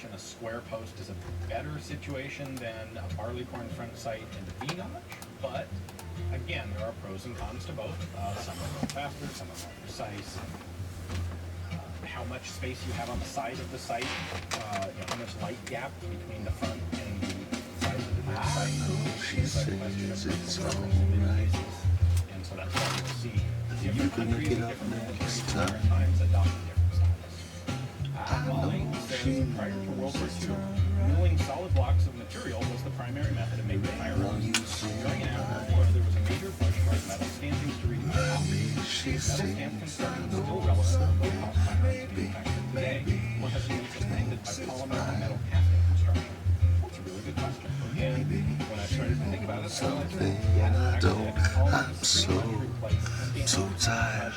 And a square post is a better situation than a barleycorn front sight and a V-notch, but again, there are pros and cons to both. Some are a little faster, some are more precise. How much space you have on the side of the sight, how much light gap between the front and the sides of the rear sight is a question of preference in many cases. And so that's why you'll see different countries and different militaries at different times adopting different styles. Milling says prior to World War II, milling solid blocks of material was the primary method of making firearms. During and after the war, there was a major push towards metal stampings to reduce cost. Metal stamp construction is still relevant for low-cost firearms manufactured today. One has been suspended by polymer and metal casting construction. That's a really good question. And when I started to think about it, I realized, yeah, actually, I'm so tired.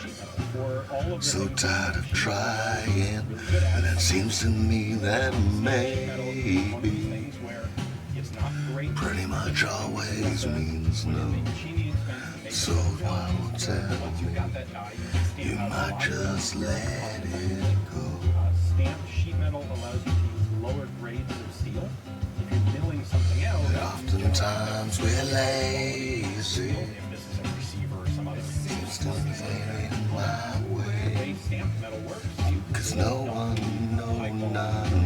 So tired of trying, and it seems to me that maybe pretty much always means no. So I will tell you might just let it go. Stamped sheet metal allows you to use lower grades of steel. If you're milling something out, oftentimes we're lazy. If this is a receiver or some other Just ain't my way. stamped metal works, Cause no one,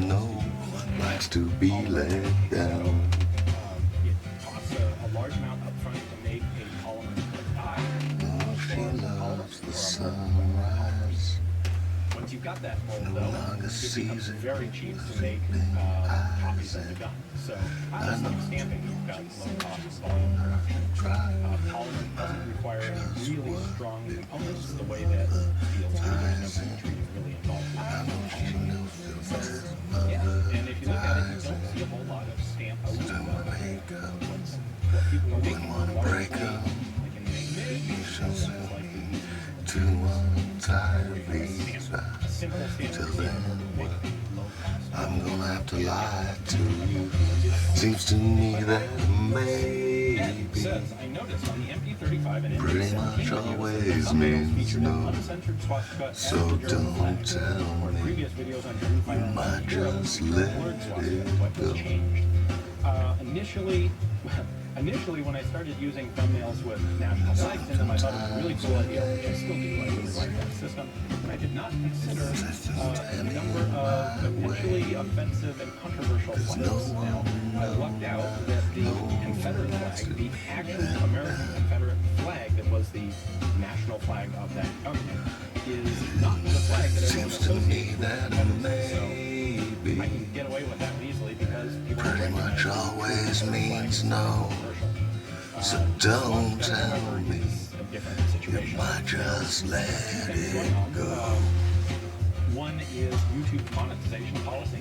no, likes to be let down. It costs a large amount up front to make a polymer die. Oh, she loves the sunrise. Once you've got that mold, though, longer it becomes sees it very cheap to make copies of the gun. So, just like stamping, you've got low cost volume production. Polymer doesn't require any really strong components the way that steel do. There's no symmetry really involved with it. Yeah, and if you look at it, you don't see a whole lot of stamp out what people are making largely, like in the To untie these a simple till stamp then, I'm gonna have to lie to you. Seems to me that maybe says, I noticed on the MP35 and pretty much always means no. So don't tell me previous videos on Girl2 you might just let it go. Initially, when I started using thumbnails with national flags in them, I thought it was a really cool idea, which I still do. I really like that system. But I did not consider a number of potentially offensive and controversial flags. Now, I lucked out that the Confederate flag, the actual American Confederate flag that was the national flag of that government, is not the flag that everyone associates with Confederate. So I can get away with that easily because people Pretty much always means no. So don't tell me you might just let it go. One is YouTube monetization policy.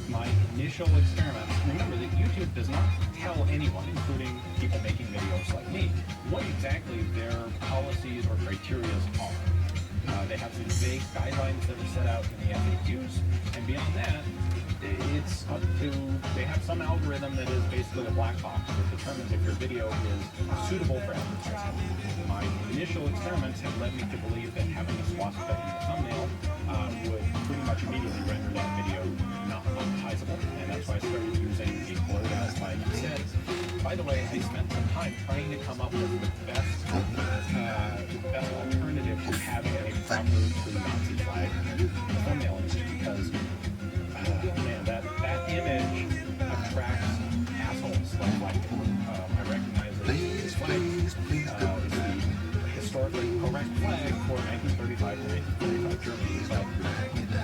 My initial experiment, remember that YouTube does not tell anyone, including people making videos like me, what exactly their policies or criteria are. They have these vague guidelines that are set out in the FAQs, and beyond that, it's up to, they have some algorithm that is basically a black box that determines if your video is suitable for advertising. My initial experiments have led me to believe that having a swastika in the thumbnail would pretty much immediately render that video not monetizable, and that's why I started using a blurred out flag instead. By the way, I spent some time trying to come up with the best alternative to having a proper true Nazi flag in the thumbnail image, because man, that image attracts assholes like white people. I recognize that this flag is the historically correct flag for 1935 to 1945 Germany, but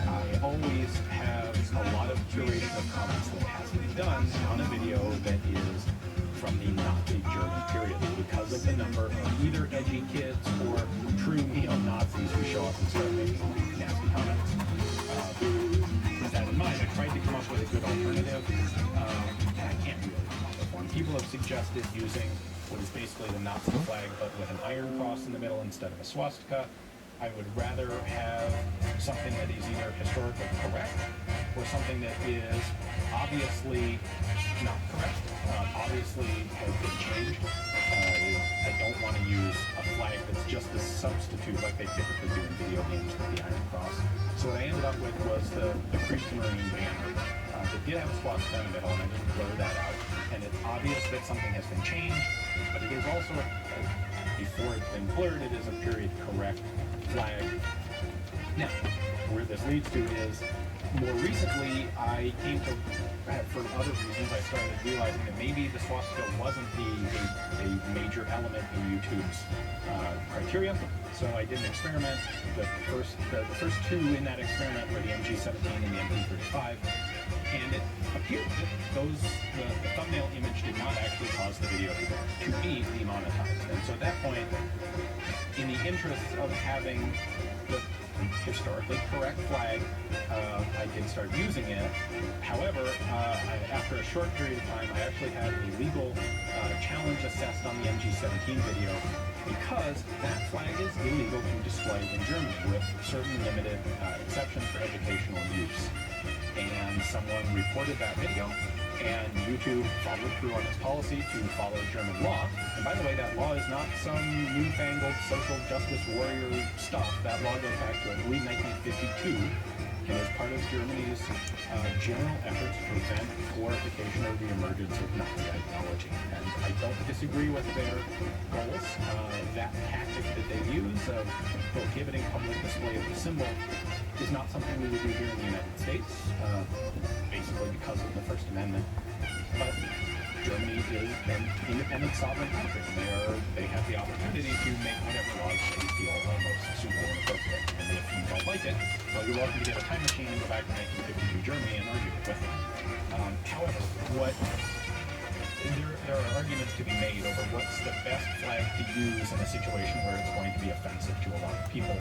I always have a lot of curation of comments that has to be done on a video that is from the Nazi German period because of the number of either edgy kids or true neo-Nazis who show up and start making nasty comments. With that in mind, I tried to come up with a good alternative, and I can't really come up with one. People have suggested using what is basically the Nazi flag, but with an iron cross in the middle instead of a swastika. I would rather have something that is either historically correct or something that is obviously not correct. obviously has been changed. I don't want to use a flag that's just a substitute like they typically do in video games with the Iron Cross. So what I ended up with was the Kriegsmarine banner that did have a swastika in the middle, and I just blur that out. And it's obvious that something has been changed, but it is also, before it's been blurred, it is a period correct flag. Now, where this leads to is, more recently, I came to, for other reasons, I started realizing that maybe the swastika wasn't a major element in YouTube's criteria. So I did an experiment. The first two in that experiment were the MG17 and the MG35. And it appeared that the thumbnail image did not actually cause the video to be demonetized. And so at that point, in the interest of having the historically correct flag, I did start using it. However, after a short period of time, I actually had a legal challenge assessed on the MG17 video because that flag is illegal to display in Germany with certain limited exceptions for educational use. And someone reported that video, and YouTube followed through on its policy to follow German law. And by the way, that law is not some newfangled social justice warrior stuff. That law goes back to, I believe, 1952, and is part of Germany's general efforts to prevent glorification of the emergence of Nazi ideology. And I don't disagree with their goals. That tactic that they use of prohibiting public display of the symbol is not something we would do here in the United States, basically because of the First Amendment. But Germany is an independent sovereign country, and they have the opportunity to make whatever laws they feel are most suitable and appropriate. And if you don't like it, well, you're welcome to get a time machine and go back to 1952 Germany and argue it with them. However, there are arguments to be made over what's the best flag to use in a situation where it's going to be offensive to a lot of people.